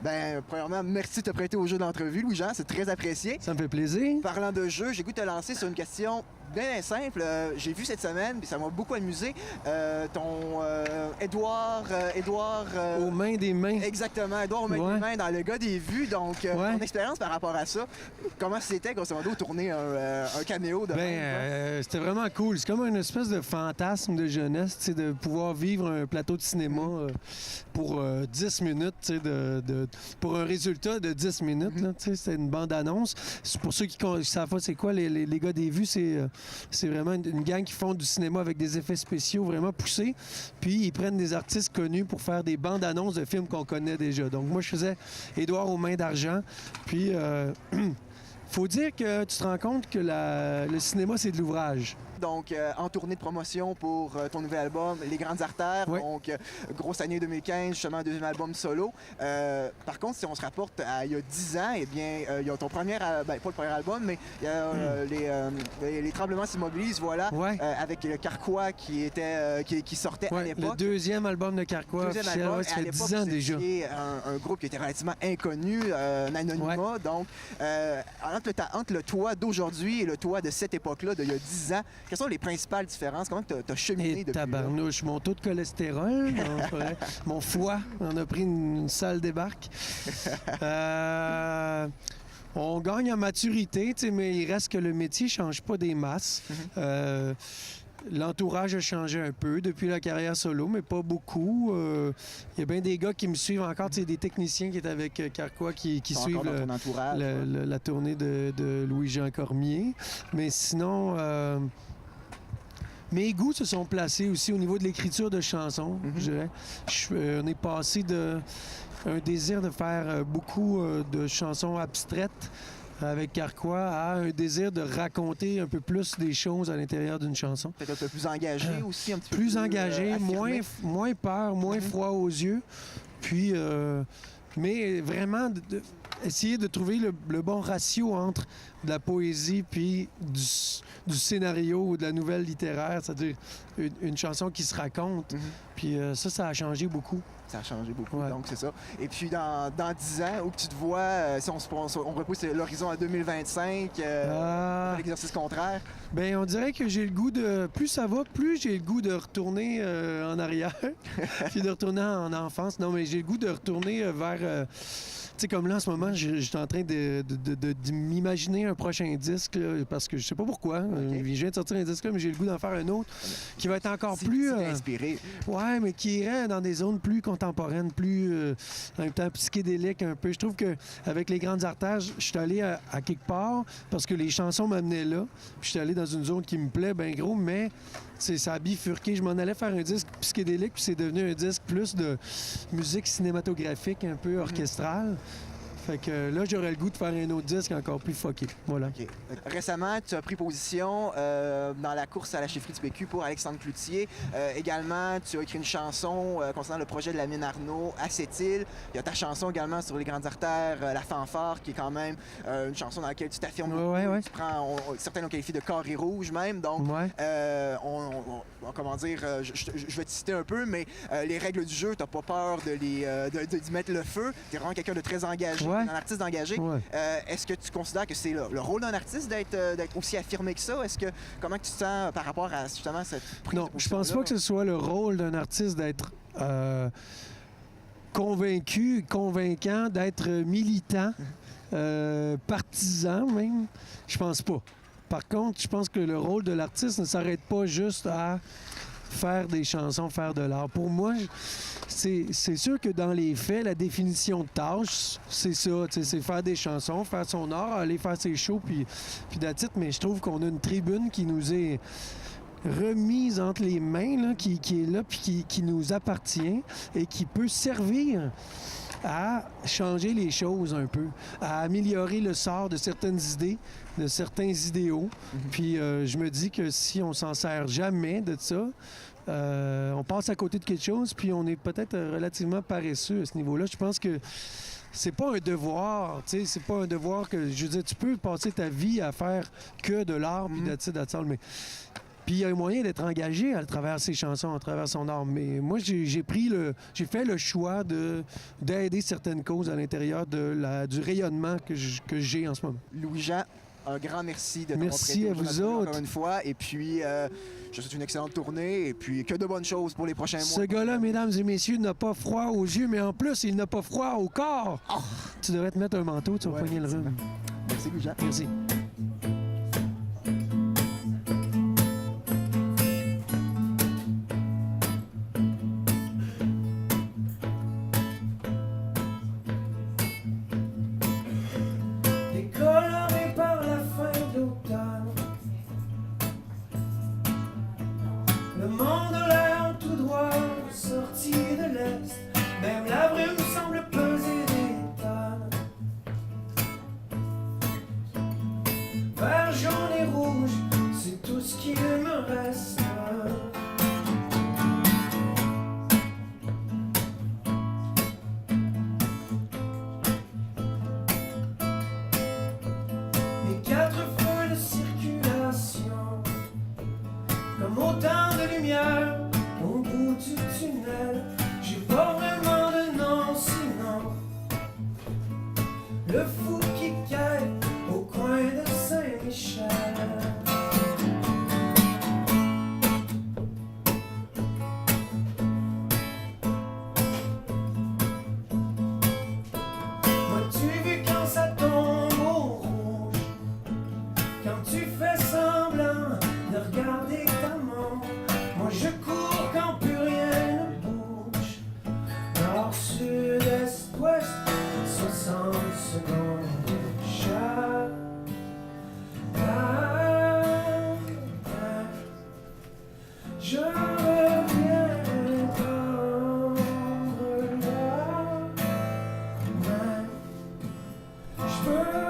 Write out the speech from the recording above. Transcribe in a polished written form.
Ben, premièrement, merci de te prêter au jeu d'entrevue, Louis-Jean, c'est très apprécié. Ça me fait plaisir. Parlant de jeu, j'ai goût de te lancer sur une question bien simple. J'ai vu cette semaine, puis ça m'a beaucoup amusé, ton Édouard... Aux mains des mains. Exactement, Édouard aux mains Ouais. des mains dans le gars des vues. Donc, Ouais. ton expérience par rapport à ça, comment c'était, grosso modo, tourner un caméo de même, C'était vraiment cool. C'est comme une espèce de fantasme de jeunesse, tu sais, de pouvoir vivre un plateau de cinéma pour 10 minutes, tu sais, pour un résultat de 10 minutes. Là, tu sais, c'était une bande-annonce. Pour ceux qui ne savent pas c'est quoi, les gars des vues, c'est vraiment une gang qui font du cinéma avec des effets spéciaux vraiment poussés. Puis ils prennent des artistes connus pour faire des bandes-annonces de films qu'on connaît déjà. Donc moi, je faisais Édouard aux mains d'argent. Puis faut dire que tu te rends compte que le cinéma, c'est de l'ouvrage. Donc, en tournée de promotion pour ton nouvel album, Les Grandes Artères. Oui. Donc, grosse année 2015, justement, deuxième album solo. Par contre, si on se rapporte à il y a 10 ans, eh bien, il y a ton premier, pas le premier album, mais il y a les Tremblements s'immobilisent, voilà, Ouais. avec le Carquois qui sortait à Ouais, le l'époque. deuxième album de Carquois Deuxième officiel, album, ouais, ça et à fait l'époque, 10 ans vous déjà. étiez un groupe qui était relativement inconnu, un anonymat. Donc, entre le toi d'aujourd'hui et le toi de cette époque-là, d'il y a 10 ans, quelles sont les principales différences? Comment tu as cheminé Et depuis là? tabarnouche, mon taux de cholestérol, mon foie en a pris une sale débarque. On gagne en maturité, tu sais, mais il reste que le métier ne change pas des masses. L'entourage a changé un peu depuis la carrière solo, mais pas beaucoup. Il y a bien des gars qui me suivent encore, tu sais, des techniciens qui étaient avec Carquois qui Sont suivent encore dans ton entourage, la tournée de Louis-Jean Cormier. Mais sinon... Mes goûts se sont placés aussi au niveau de l'écriture de chansons, je dirais. On est passé d'un désir de faire beaucoup de chansons abstraites avec Carquois à un désir de raconter un peu plus des choses à l'intérieur d'une chanson. Peut-être un peu plus engagé aussi, un petit peu Plus engagé, affirmé. moins peur, moins froid aux yeux. Puis, mais vraiment, essayer de trouver le bon ratio entre de la poésie puis du scénario ou de la nouvelle littéraire, c'est-à-dire une chanson qui se raconte. Puis ça a changé beaucoup. Ça a changé beaucoup, Ouais. donc c'est ça. Et puis dans 10 ans, où que tu te vois, si on repousse l'horizon à 2025, l'exercice contraire. Ben on dirait que j'ai le goût de... Plus ça va, plus j'ai le goût de retourner en arrière, puis de retourner en enfance. Non, mais j'ai le goût de retourner vers... tu sais, comme là, en ce moment, je suis en train de m'imaginer un prochain disque, là, parce que je sais pas pourquoi. Je viens de sortir un disque, là, mais j'ai le goût d'en faire un autre qui va être encore plus... inspiré. Ouais, mais qui irait dans des zones plus contemporaines, plus en même temps psychédéliques un peu. Je trouve qu'avec les Grandes Artères, je suis allé à quelque part parce que les chansons m'amenaient là. Puis je suis allé dans une zone qui me plaît bien gros, mais ça a bifurqué. Je m'en allais faire un disque psychédélique, puis c'est devenu un disque plus de musique cinématographique, un peu orchestrale. Fait que là, j'aurais le goût de faire un autre disque encore plus fucké. Voilà. OK. Récemment, tu as pris position dans la course à la chefferie du PQ pour Alexandre Cloutier. Également, tu as écrit une chanson concernant le projet de la mine Arnaud à Sept-Îles. Il y a ta chanson également sur les Grandes Artères, La Fanfare, qui est quand même une chanson dans laquelle tu t'affirmes beaucoup. Ouais. Tu prends, certains l'ont qualifié de carré rouge même. Donc, comment dire, je vais te citer un peu, mais les règles du jeu, tu n'as pas peur d'y mettre le feu. Tu es vraiment quelqu'un de très engagé. Ouais. Un artiste engagé. Ouais. Est-ce que tu considères que c'est le rôle d'un artiste d'être aussi affirmé que ça? Comment tu te sens par rapport à justement cette prise Non, de je pense position-là? pas que ce soit le rôle d'un artiste d'être convaincu, convaincant, d'être militant, partisan même. Je pense pas. Par contre, je pense que le rôle de l'artiste ne s'arrête pas juste à faire des chansons, faire de l'art. Pour moi, c'est sûr que dans les faits, la définition de tâche, c'est ça. C'est faire des chansons, faire son art, aller faire ses shows, puis that's it. Mais je trouve qu'on a une tribune qui nous est remise entre les mains, là, qui est là, puis qui nous appartient et qui peut servir à changer les choses un peu, à améliorer le sort de certaines idées, de certains idéaux. Puis je me dis que si on s'en sert jamais de ça, on passe à côté de quelque chose, puis on est peut-être relativement paresseux à ce niveau-là. Je pense que c'est pas un devoir, tu sais, c'est pas un devoir que, je veux dire, tu peux passer ta vie à faire que de l'art, puis that's all, mais... Puis il y a un moyen d'être engagé à travers ses chansons, à travers son art. Mais moi, j'ai fait le choix d'aider certaines causes à l'intérieur du rayonnement que j'ai en ce moment. Louis-Jean, un grand merci de t'avoir Merci prêté à vous aujourd'hui autres. encore une fois. Et puis, je te souhaite une excellente tournée et puis que de bonnes choses pour les prochains mois. Ce gars-là, mesdames et messieurs, n'a pas froid aux yeux, mais en plus, il n'a pas froid au corps. Oh! Tu devrais te mettre un manteau, tu vas Ouais, poigner le rhume. Merci, Louis-Jean. Merci. Décoloré par la fin de l'automne, le monde a l'air tout droit sorti de l'Est. Même la brume semble peser des tonnes. Vert, jaune et rouge, c'est tout ce qu'il me reste. Les 4 feux de circulation, comme autant de lumière au bout du tunnel. J'ai pas vraiment de nom sinon le fou qui quête au coin de Saint-Michel. M'as-tu vu quand ça tombe au rouge, quand tu fais semblant de regarder ta montre? Moi je cours quand plus rien ne bouge. Nord, sud, est, ouest, 60 secondes chaque. Je reviens tendre la main. Je veux